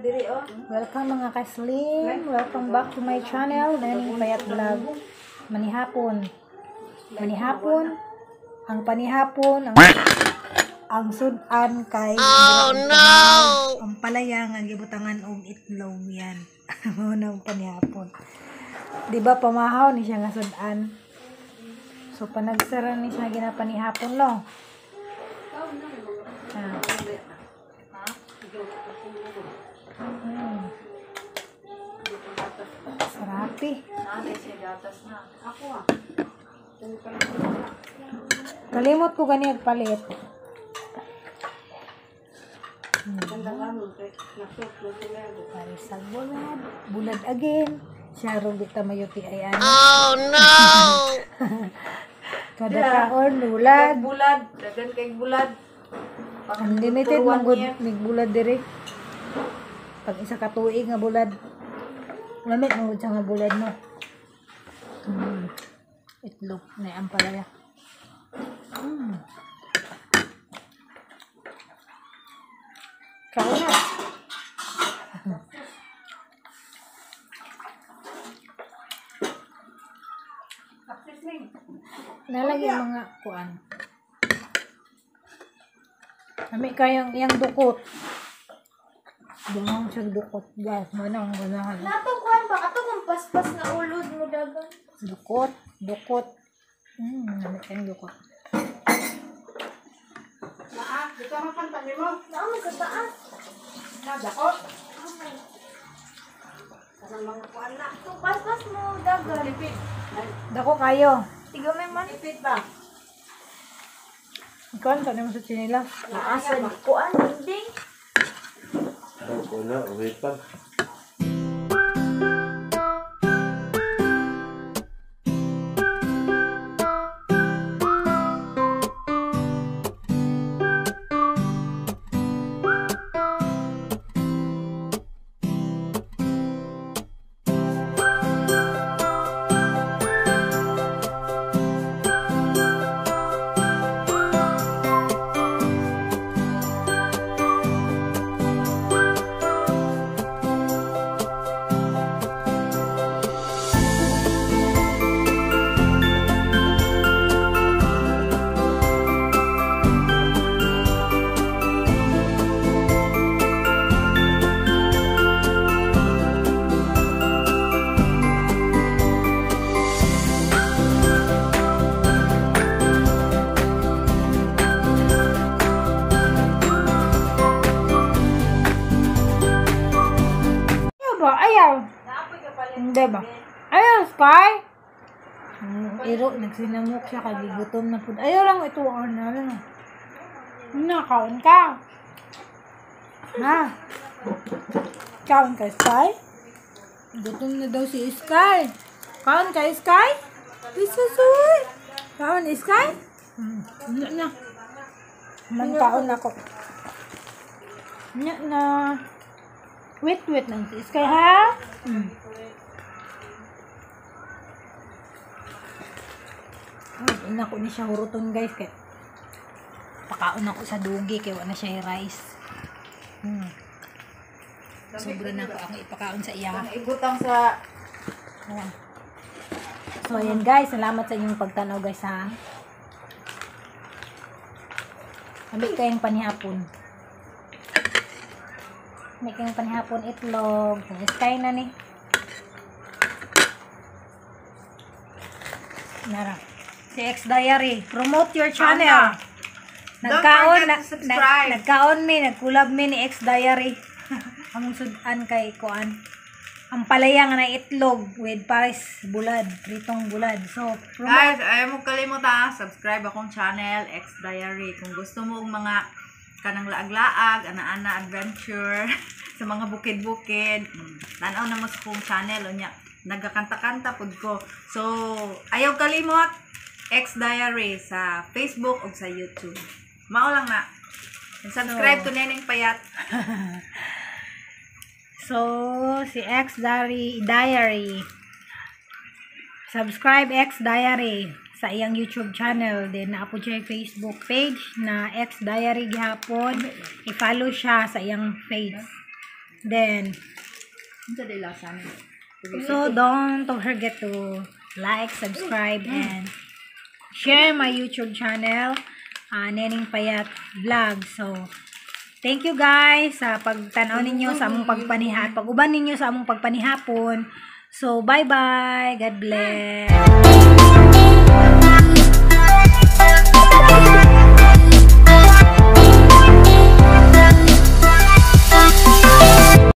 diri oh. Welcome mga ka-slim. Welcome back to my channel, Naning Payat Vlog. Manihapon. Ang panihapon, ang sudan kay ang palayang ang gibutangan og itlog yan. Muna ang panihapon. Di ba pamahaw ni siya nga sudan? So panagsara ni siya ginapanihapon no. Sarapi. Kalimot ko gani agpalit. Parisag bulad again. Siya ro bita mayuti ay ano. Oh no. Kada kaon bulad, dagan kay bulad. Unlimited man gud mig bulad diri. Pag isa ka tuig nga bulad. Lamit mo siya nga bulad no. Itlog na ang palaya. Kaon na. Nalagay mga kuan. Kami kayang iyang dukot. Dumang siya dukot. Guys, manang ganahan. Nato kuan ba ato kung paspas na ulod mo dagan. Dukot. Nami kayang dukot. Dito man pantani mo. Naa magkataas. Dako. Kasang mga kuan na. Kung paspas mo dagan. Dako kayo. Tiga may man ipit ba? Ikaw, tani mo sa chinila. Naasan kuan dinding. Wala, wait pa. Ayaw. Hindi ba? Ayaw, Sky. Iro, nagsinamok siya kay gutom na po. Ayaw lang ito. Kaon ka. Ha? Kaon ka, Sky? Gutom na daw si Sky. Kaon ka, Sky? Isusuy. Kaon, Sky? Na. Kaon ako. Na. Wait lang si Sky, ha? Ina ko ni siya huruton, guys. Kaya pakaon ako sa dugi. Kaya wala siya rice. Sobra na ako ipakaon sa iya. Igutang sa... So, ayan guys. Salamat sa inyong pagtanaw, guys, ha? Ambil kayong panihapon. May kayong panihapon itlog. Sky na ni. Nara. Si X Diary. Promote your channel. Nagkaon nagkulab mi ni X Diary. Ang sudan kay kuan. Ang palaya nga na itlog with paris bulad, pritong bulad. So, guys, ayaw mo kalimutan, subscribe akong channel, X Diary. Kung gusto mo ang mga kanang laag-laag, ana-ana adventure, sa mga bukid-bukid, tanaw na mo sa kong channel, o niya, nagakanta-kanta pod ko. So, ayaw kalimot, X Diary sa Facebook o sa YouTube. Mao lang na. Subscribe to Naning Payat. So, si X Diary. Subscribe X Diary sa iyang YouTube channel. Then, naapo siya yung Facebook page na X Diary gihapon. I-follow siya sa iyang page. Then, Unsa day lasa ni? so don't forget to like, subscribe, and share my YouTube channel, Neneng Payat Vlog. So, thank you guys sa pagtanaw ninyo sa among pagpanihat, pag-uban ninyo sa among pagpanihapon. So, bye-bye. God bless.